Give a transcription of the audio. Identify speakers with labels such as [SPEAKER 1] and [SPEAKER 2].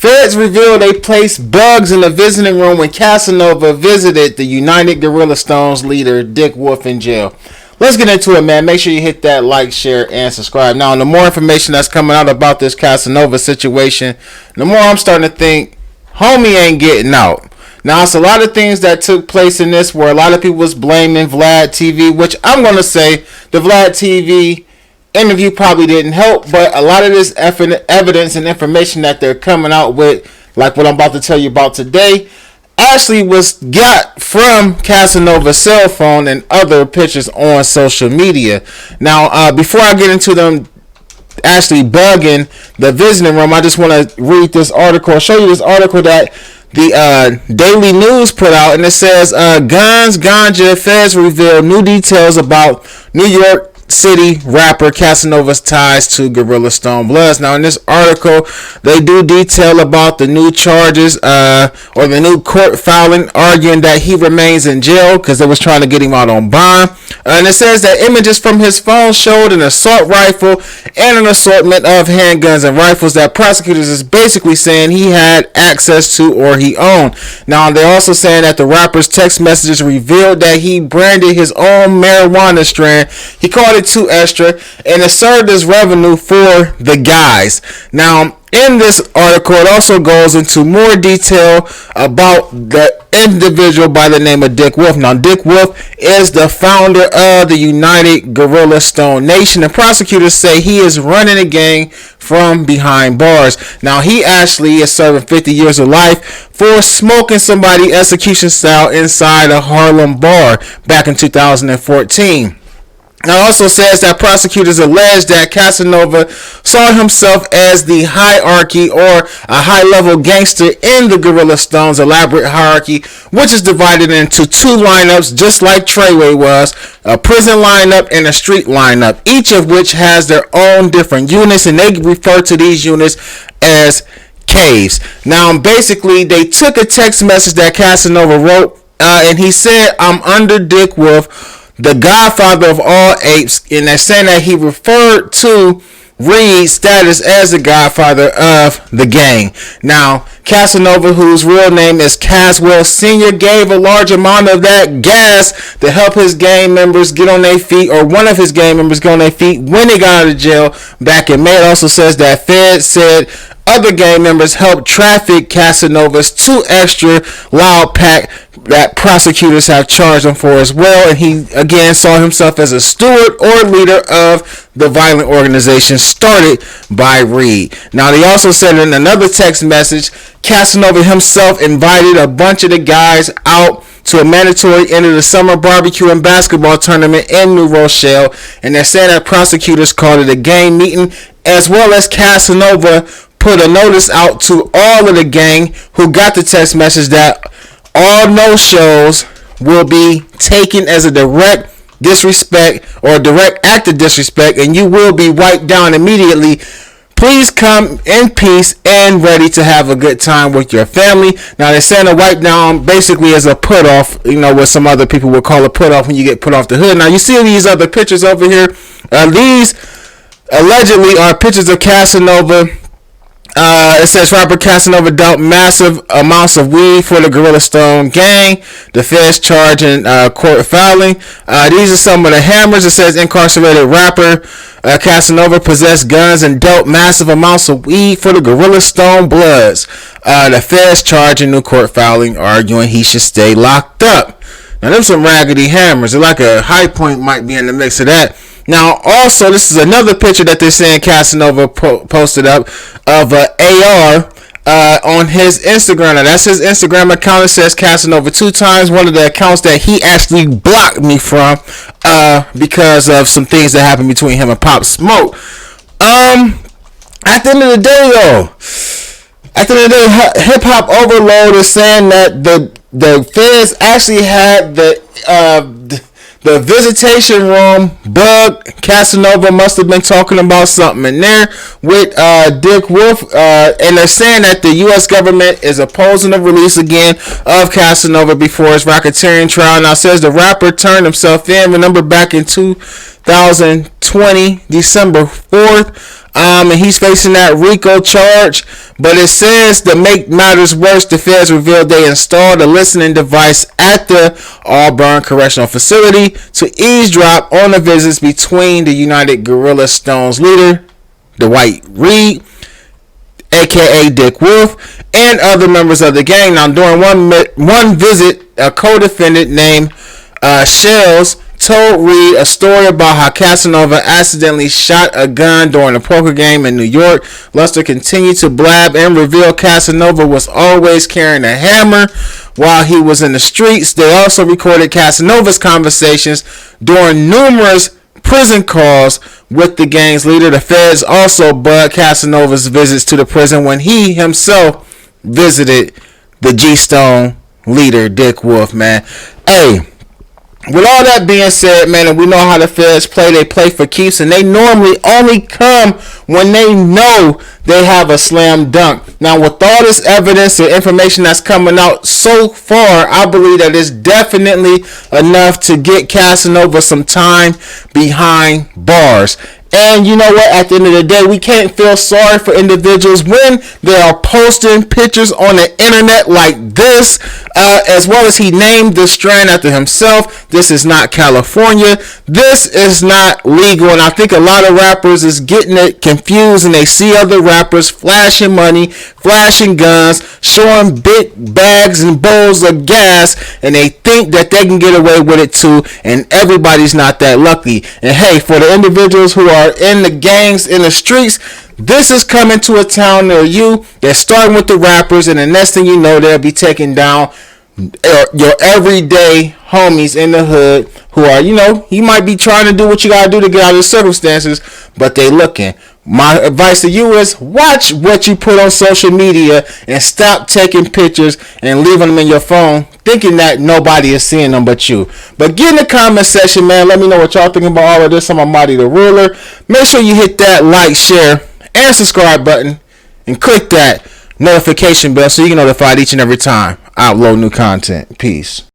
[SPEAKER 1] Feds reveal they placed bugs in the visiting room when Casanova visited the United Gorilla Stones leader Dick Wolf in jail. Let's get into it, man. Make sure you hit that like, share, and subscribe. Now, the more information that's coming out about this Casanova situation, the more I'm starting to think, homie ain't getting out. Now, it's a lot of things that took place in this where a lot of people was blaming Vlad TV, which I'm going to say the Vlad TV interview probably didn't help, but a lot of this evidence and information that they're coming out with, like what I'm about to tell you about today, actually was got from Casanova's cell phone and other pictures on social media. Now, before I get into them actually bugging the visiting room, I just want to read this article, show you this article that the Daily News put out, and it says, Guns, Ganja, Feds reveal new details about New York City rapper Casanova's ties to Gorilla Stone Bloods. Now, in this article, they do detail about the new charges or the new court filing, arguing that he remains in jail because they was trying to get him out on bond. And it says that images from his phone showed an assault rifle and an assortment of handguns and rifles that prosecutors is basically saying he had access to or he owned. Now, they're also saying that the rapper's text messages revealed that he branded his own marijuana strand. He called it 2 extra, and it served as revenue for the guys. Now, in this article, it also goes into more detail about the individual by the name of Dick Wolf. Now, Dick Wolf is the founder of the United Gorilla Stone Nation, and prosecutors say he is running a gang from behind bars. Now, he actually is serving 50 years of life for smoking somebody execution style inside a Harlem bar back in 2014. It also says that prosecutors allege that Casanova saw himself as the hierarchy or a high-level gangster in the Gorilla Stone's elaborate hierarchy, which is divided into 2 lineups, just like Treyway was, a prison lineup and a street lineup, each of which has their own different units, and they refer to these units as caves. Now, basically, they took a text message that Casanova wrote, and he said, "I'm under Dick Wolf, the godfather of all apes," and they're saying that he referred to Reed's status as the godfather of the gang. Now, Casanova, whose real name is Caswell Sr., gave a large amount of that gas to help his gang members get on their feet, or one of his gang members get on their feet when they got out of jail back in May. It also says that Fed said other gang members helped traffic Casanova's 2 extra loud pack that prosecutors have charged him for as well, and he again saw himself as a steward or leader of the violent organization started by Reed. Now, they also said in another text message, Casanova himself invited a bunch of the guys out to a mandatory end of the summer barbecue and basketball tournament in New Rochelle, and they're saying that prosecutors called it a gang meeting, as well as Casanova put a notice out to all of the gang who got the text message that all no-shows will be taken as a direct disrespect or a direct act of disrespect, and you will be wiped down immediately. Please come in peace and ready to have a good time with your family. Now, they're saying a wipe down basically is a put off, what some other people would call a put off when you get put off the hood. Now, you see these other pictures over here. These allegedly are pictures of Casanova. It says rapper Casanova dealt massive amounts of weed for the Gorilla Stone gang. The feds charging court filing. These are some of the hammers. It says incarcerated rapper Casanova possessed guns and dealt massive amounts of weed for the Gorilla Stone Bloods. The feds charging new court filing, arguing he should stay locked up. Now, them some raggedy hammers. They're like a High Point might be in the mix of that. Now, also, this is another picture that they're saying Casanova posted up of an AR on his Instagram. Now, that's his Instagram account. It says Casanova 2 times. One of the accounts that he actually blocked me from because of some things that happened between him and Pop Smoke. At the end of the day, though, Hip Hop Overload is saying that the feds actually had the visitation room bug. Casanova must have been talking about something in there with Dick Wolf, and they're saying that the U.S. government is opposing the release again of Casanova before his racketeering trial. Now, it says the rapper turned himself in. Remember back in 2020, December 4th, And he's facing that Rico charge. But it says to make matters worse, the feds revealed they installed a listening device at the Auburn Correctional Facility to eavesdrop on the visits between the United Guerrilla Stones leader, Dwight Reed, aka Dick Wolf, and other members of the gang. Now, during one visit, a co-defendant named Shells told Reed a story about how Casanova accidentally shot a gun during a poker game in New York. Luster continued to blab and reveal Casanova was always carrying a hammer while he was in the streets. They also recorded Casanova's conversations during numerous prison calls with the gang's leader. The feds also bugged Casanova's visits to the prison when he himself visited the G-Stone leader, Dick Wolf, man. Hey, with all that being said, man, and we know how the feds play, they play for keeps, and they normally only come when they know they have a slam dunk. Now, with all this evidence and information that's coming out so far, I believe that it's definitely enough to get Casanova some time behind bars. And you know what? At the end of the day, we can't feel sorry for individuals when they are posting pictures on the internet like this, as well as he named this strand after himself. This is not California. This is not legal. And I think a lot of rappers is getting it confused, and they see other rappers flashing money, flashing guns, showing big bags and bowls of gas, and they think that they can get away with it too, and everybody's not that lucky. And hey, for the individuals who are in the gangs in the streets, this is coming to a town near you. They're starting with the rappers, and the next thing you know, they'll be taking down your everyday homies in the hood who are, you might be trying to do what you gotta do to get out of the circumstances, but they looking. My advice to you is watch what you put on social media and stop taking pictures and leaving them in your phone thinking that nobody is seeing them but you. But get in the comment section, man. Let me know what y'all thinking about all of this. I'm Amadi the Ruler. Make sure you hit that like, share, and subscribe button and click that notification bell so you get notified each and every time I upload new content. Peace.